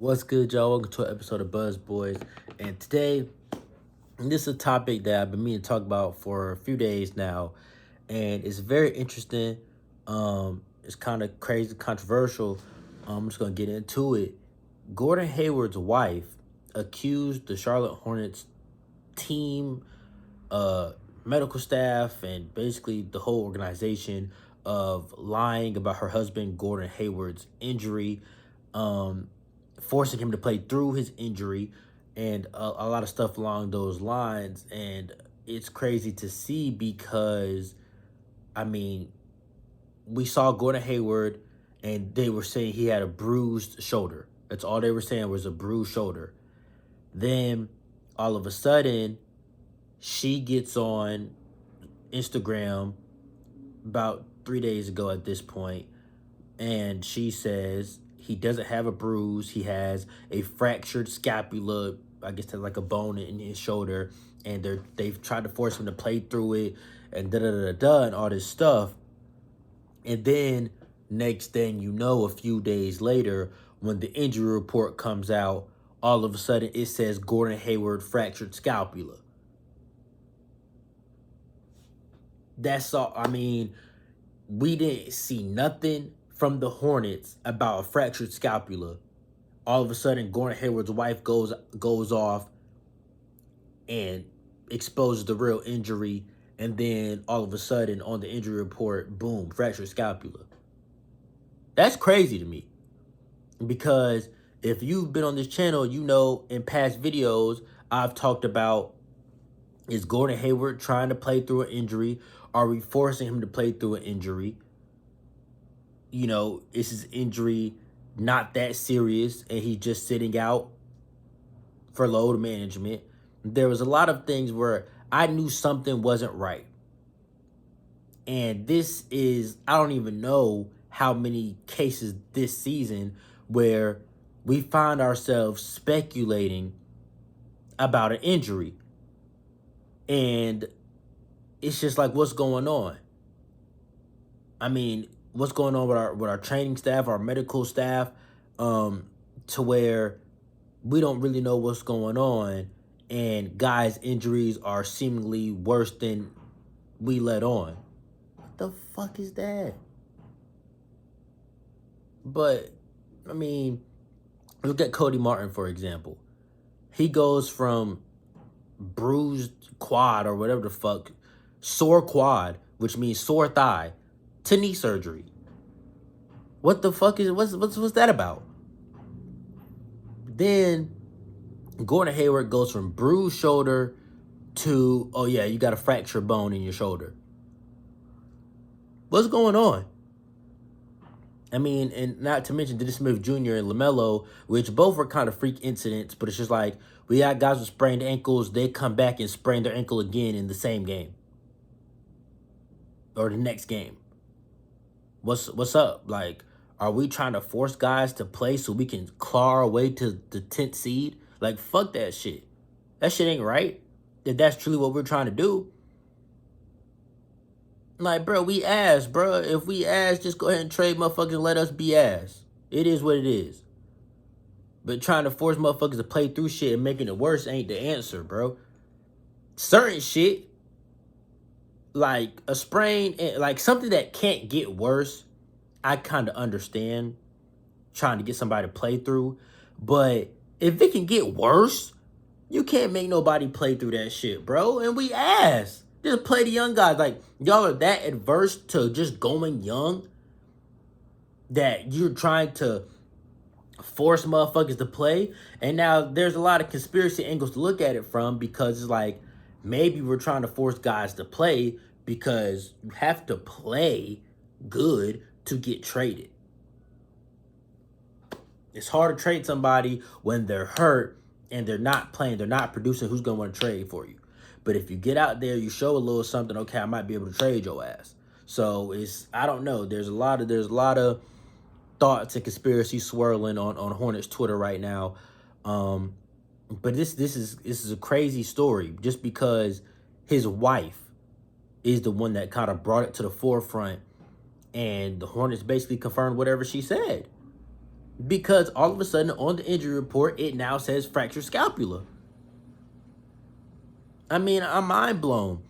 What's good, y'all? Welcome to an episode of Buzz Boys. And today, this is a topic that I've been meaning to talk about for a few days now. And it's very interesting. It's kind of crazy, controversial. I'm just going to get into it. Gordon Hayward's wife accused the Charlotte Hornets team, uh, medical staff, and basically the whole organization of lying about her husband, Gordon Hayward's injury. Um, Forcing him to play through his injury and a lot of stuff along those lines. And it's crazy to see because, I mean, we saw Gordon Hayward and they were saying he had a bruised shoulder. That's all they were saying was a bruised shoulder. Then all of a sudden, she gets on Instagram about 3 days ago at this point, and she says he doesn't have a bruise. He has a fractured scapula. I guess that's like a bone in his shoulder, and they've tried to force him to play through it, and and all this stuff. And then next thing you know, a few days later, when the injury report comes out, all of a sudden it says Gordon Hayward fractured scapula. That's all. I mean, we didn't see nothing from the Hornets about a fractured scapula. All of a sudden, Gordon Hayward's wife goes off and exposes the real injury, and then all of a sudden, on the injury report, boom, fractured scapula. That's crazy to me, because if you've been on this channel, you know in past videos I've talked about, is Gordon Hayward trying to play through an injury? Are we forcing him to play through an injury? You know, is his injury not that serious and he's just sitting out for load management? There was a lot of things where I knew something wasn't right. And this is, I don't even know how many cases this season where we find ourselves speculating about an injury. And it's just like, what's going on? I mean, what's going on with our training staff, our medical staff, to where we don't really know what's going on, and guys' injuries are seemingly worse than we let on. What the fuck is that? But I mean, look at Cody Martin, for example. He goes from bruised quad or whatever the fuck, sore quad, which means sore thigh, to knee surgery. What the fuck is what's that about? Then Gordon Hayward goes from bruised shoulder to, oh yeah, you got a fractured bone in your shoulder. What's going on? I mean, and not to mention Dennis Smith Jr. and LaMelo, which both were kind of freak incidents, but it's just like, we got guys with sprained ankles, they come back and sprain their ankle again in the same game. Or the next game. What's up? Like, are we trying to force guys to play so we can claw our way to the 10th seed? Like, fuck that shit. That shit ain't right. If that's truly what we're trying to do. Like, bro, we ass, bro. If we ass, just go ahead and trade motherfuckers and let us be ass. It is what it is. But trying to force motherfuckers to play through shit and making it worse ain't the answer, bro. Certain shit, like a sprain, like something that can't get worse, I kind of understand trying to get somebody to play through. But if it can get worse, you can't make nobody play through that shit, bro. And we ass. Just play the young guys. Like, y'all are that adverse to just going young that you're trying to force motherfuckers to play. And now there's a lot of conspiracy angles to look at it from, because it's like, maybe we're trying to force guys to play because you have to play good to get traded. It's hard to trade somebody when they're hurt and they're not playing, they're not producing. Who's going to want to trade for you? But if you get out there, you show a little something, okay, I might be able to trade your ass. So it's, I don't know. There's a lot of thoughts and conspiracy swirling on Hornets Twitter right now. But this is a crazy story, just because his wife is the one that kind of brought it to the forefront, and the Hornets basically confirmed whatever she said. because all of a sudden on the injury report, it now says fractured scapula. I mean, I'm mind blown.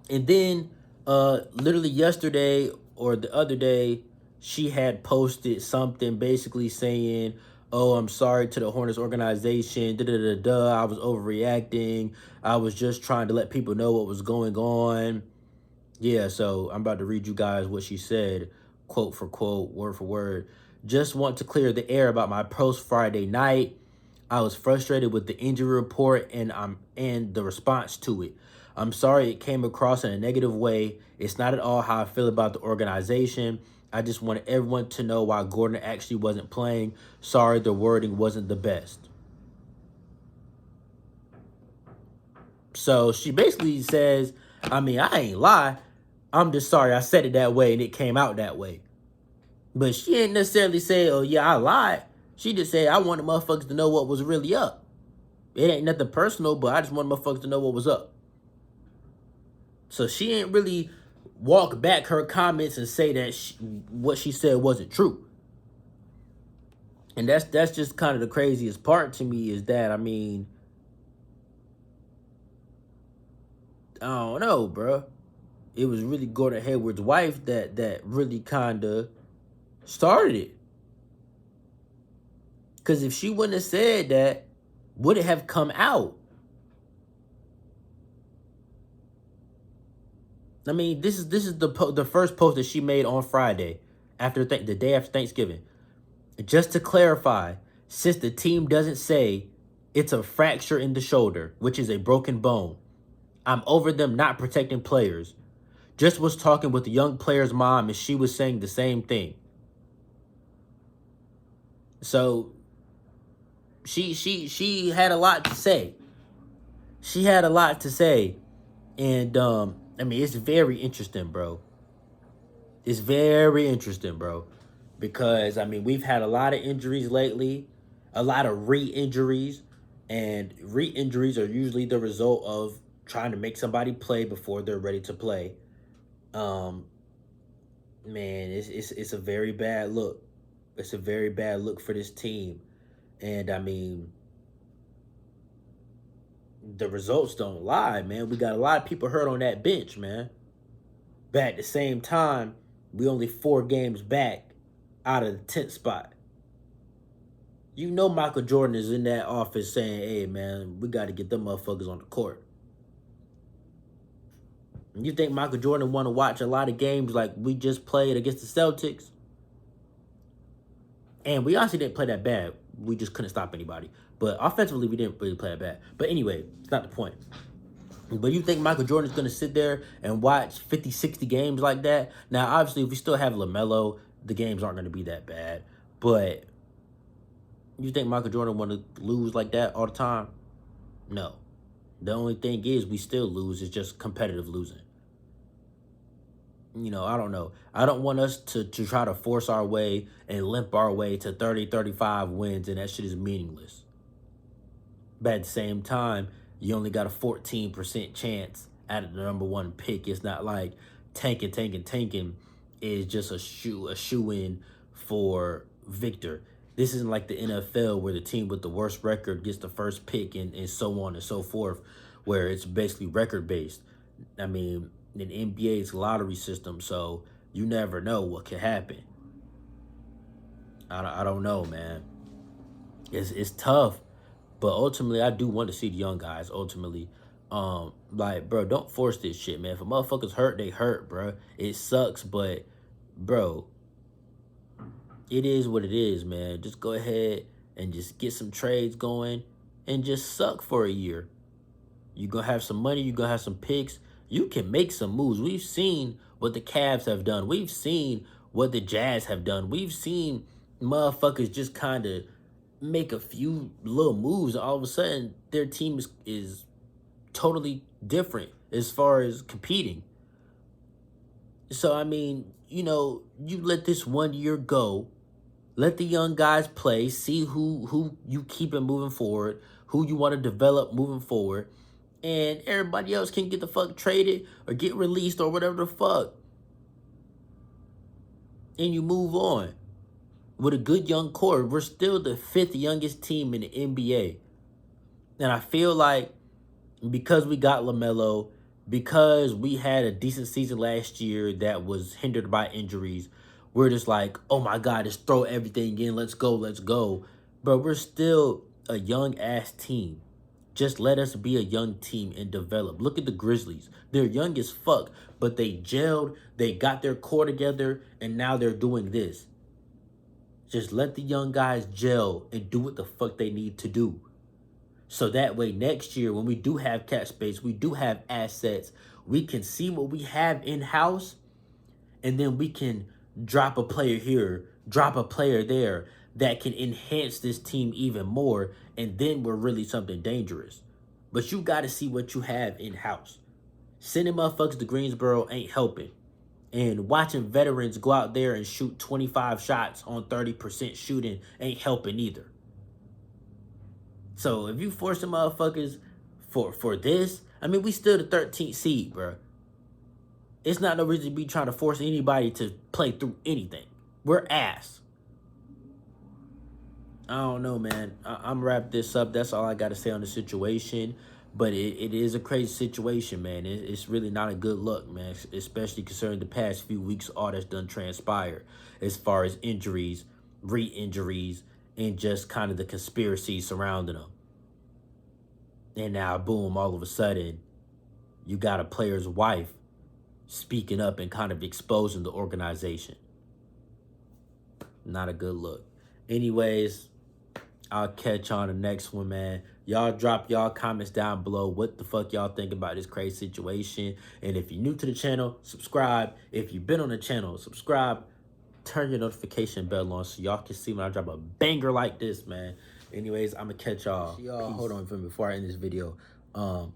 And then, literally yesterday or the other day, she had posted something basically saying, "Oh, I'm sorry to the Hornets organization. Da da da da. I was overreacting. I was just trying to let people know what was going on." Yeah, so I'm about to read you guys what she said, quote for quote, word for word. "Just want to clear the air about my post Friday night. I was frustrated with the injury report and the response to it. I'm sorry it came across in a negative way. It's not at all how I feel about the organization. I just wanted everyone to know why Gordon actually wasn't playing. Sorry the wording wasn't the best." So she basically says, I mean, I ain't lie. I'm just sorry I said it that way and it came out that way. But she ain't necessarily say, "Oh yeah, I lied." She just said, "I wanted motherfuckers to know what was really up. It ain't nothing personal, but I just want motherfuckers to know what was up." So she ain't really walk back her comments and say that what she said wasn't true. And that's just kind of the craziest part to me is that, I mean, I don't know, bro. It was really Gordon Hayward's wife that really kind of started it. Because if she wouldn't have said that, would it have come out? I mean, this is the first post that she made on Friday, after the day after Thanksgiving. "Just to clarify, since the team doesn't say it's a fracture in the shoulder, which is a broken bone, I'm over them not protecting players. Just was talking with the young player's mom and she was saying the same thing." So she had a lot to say. She had a lot to say. And I mean, it's very interesting, bro. It's very interesting, bro. Because I mean, we've had a lot of injuries lately, a lot of re-injuries, and re-injuries are usually the result of trying to make somebody play before they're ready to play. Um, man, it's a very bad look. It's a very bad look for this team. And I mean, the results don't lie, man. We got a lot of people hurt on that bench, man. But at the same time, we only 4 games back out of the 10th spot. You know Michael Jordan is in that office saying, "Hey, man, we got to get them motherfuckers on the court." You think Michael Jordan want to watch a lot of games like we just played against the Celtics? And we honestly didn't play that bad. We just couldn't stop anybody. But offensively, we didn't really play that bad. But anyway, it's not the point. But you think Michael Jordan is going to sit there and watch 50, 60 games like that? Now, obviously, if we still have LaMelo, the games aren't going to be that bad. But you think Michael Jordan want to lose like that all the time? No. The only thing is we still lose. It's just competitive losing. You know, I don't know. I don't want us to try to force our way and limp our way to 30, 35 wins, and that shit is meaningless. But at the same time, you only got a 14% chance at the number 1 pick. It's not like tanking is just a shoe in for Victor. This isn't like the NFL where the team with the worst record gets the first pick and so on and so forth, where it's basically record based. I mean, in NBA, it's a lottery system, so you never know what can happen. I don't know, man. It's tough. But ultimately, I do want to see the young guys. Ultimately, like, bro, don't force this shit, man. If a motherfuckers hurt, they hurt, bro. It sucks, but, bro, it is what it is, man. Just go ahead and just get some trades going and just suck for a year. You're gonna have some money. You're gonna have some picks. You can make some moves. We've seen what the Cavs have done. We've seen what the Jazz have done. We've seen motherfuckers just kind of make a few little moves, and all of a sudden their team is totally different as far as competing. So I mean, you know, you let this 1 year go, let the young guys play, see who you keep it moving forward, who you want to develop moving forward, and everybody else can get the fuck traded or get released or whatever the fuck, and you move on. with a good young core. We're still the 5th youngest team in the NBA. And I feel like because we got LaMelo, because we had a decent season last year that was hindered by injuries, we're just like, oh my God, just throw everything in. Let's go, let's go. But we're still a young ass team. Just let us be a young team and develop. Look at the Grizzlies. They're young as fuck, but they gelled, they got their core together, and now they're doing this. Just let the young guys gel and do what the fuck they need to do. So that way next year, when we do have cap space, we do have assets, we can see what we have in-house, and then we can drop a player here, drop a player there that can enhance this team even more, and then we're really something dangerous. But you got to see what you have in-house. Sending motherfuckers to Greensboro ain't helping. And watching veterans go out there and shoot 25 shots on 30% shooting ain't helping either. So if you force the motherfuckers for this, I mean, we still the 13th seed, bro. It's not no reason to be trying to force anybody to play through anything. We're ass. I don't know, man. I'm wrap this up. That's all I got to say on the situation. But it is a crazy situation, man. It's really not a good look, man. Especially concerning the past few weeks, all that's done transpired as far as injuries, re-injuries, and just kind of the conspiracy surrounding them. And now, boom, all of a sudden, you got a player's wife speaking up and kind of exposing the organization. Not a good look. Anyways, I'll catch you on the next one, man. Y'all drop y'all comments down below. What the fuck y'all think about this crazy situation? And if you're new to the channel, subscribe. If you've been on the channel, subscribe. Turn your notification bell on so y'all can see when I drop a banger like this, man. Anyways, I'm going to catch y'all. Hold on for me before I end this video. I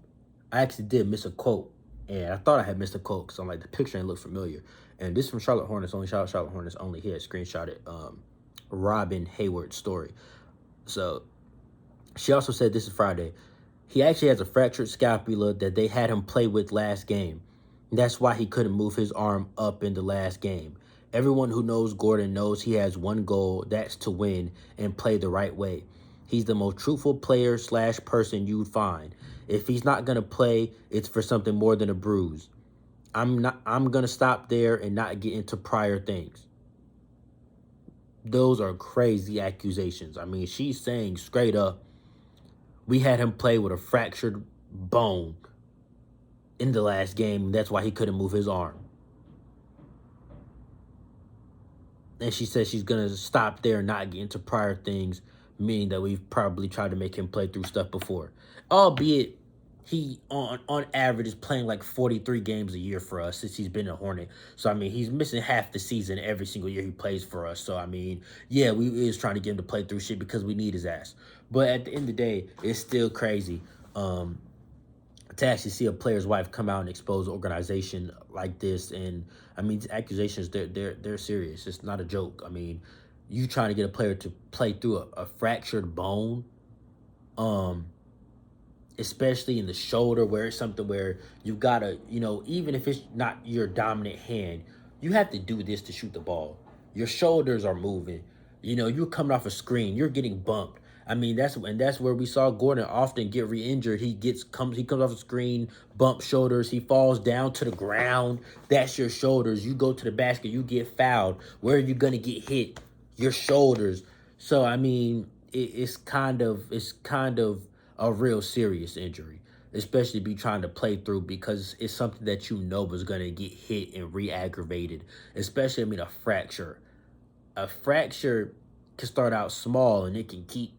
actually did miss a quote. And I thought I had missed a quote because I'm like, the picture didn't look familiar. And this is from Charlotte Hornets only. Shout out Charlotte Hornets only. He had screenshotted Robin Hayward's story. So she also said, this is Friday, he actually has a fractured scapula that they had him play with last game. That's why he couldn't move his arm up in the last game. Everyone who knows Gordon knows he has one goal, that's to win and play the right way. He's the most truthful player / person you'd find. If he's not going to play, it's for something more than a bruise. I'm going to stop there and not get into prior things. Those are crazy accusations. I mean, she's saying straight up, we had him play with a fractured bone in the last game. That's why he couldn't move his arm. And she says she's going to stop there and not get into prior things, meaning that we've probably tried to make him play through stuff before. Albeit, he, on average, is playing like 43 games a year for us since he's been a Hornet. So, I mean, he's missing half the season every single year he plays for us. So, I mean, yeah, we is trying to get him to play through shit because we need his ass. But at the end of the day, it's still crazy to actually see a player's wife come out and expose an organization like this. And, I mean, these accusations, they're serious. It's not a joke. I mean, you trying to get a player to play through a fractured bone, especially in the shoulder, where it's something where you gotta, you know, even if it's not your dominant hand, you have to do this to shoot the ball. Your shoulders are moving. You know, you're coming off a screen. You're getting bumped. I mean, that's where we saw Gordon often get re-injured. He comes off a screen, bump shoulders. He falls down to the ground. That's your shoulders. You go to the basket. You get fouled. Where are you gonna get hit? Your shoulders. So I mean, it's kind of a real serious injury, especially be trying to play through, because it's something that you know was going to get hit and re-aggravated. Especially, I mean, a fracture. A fracture can start out small and it can keep,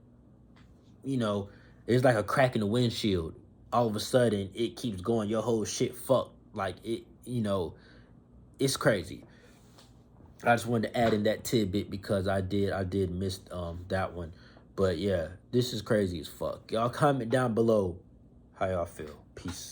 you know, it's like a crack in the windshield. All of a sudden, it keeps going. Your whole shit fucked. Like, it, you know, it's crazy. I just wanted to add in that tidbit because I did miss that one. But yeah, this is crazy as fuck. Y'all comment down below how y'all feel. Peace.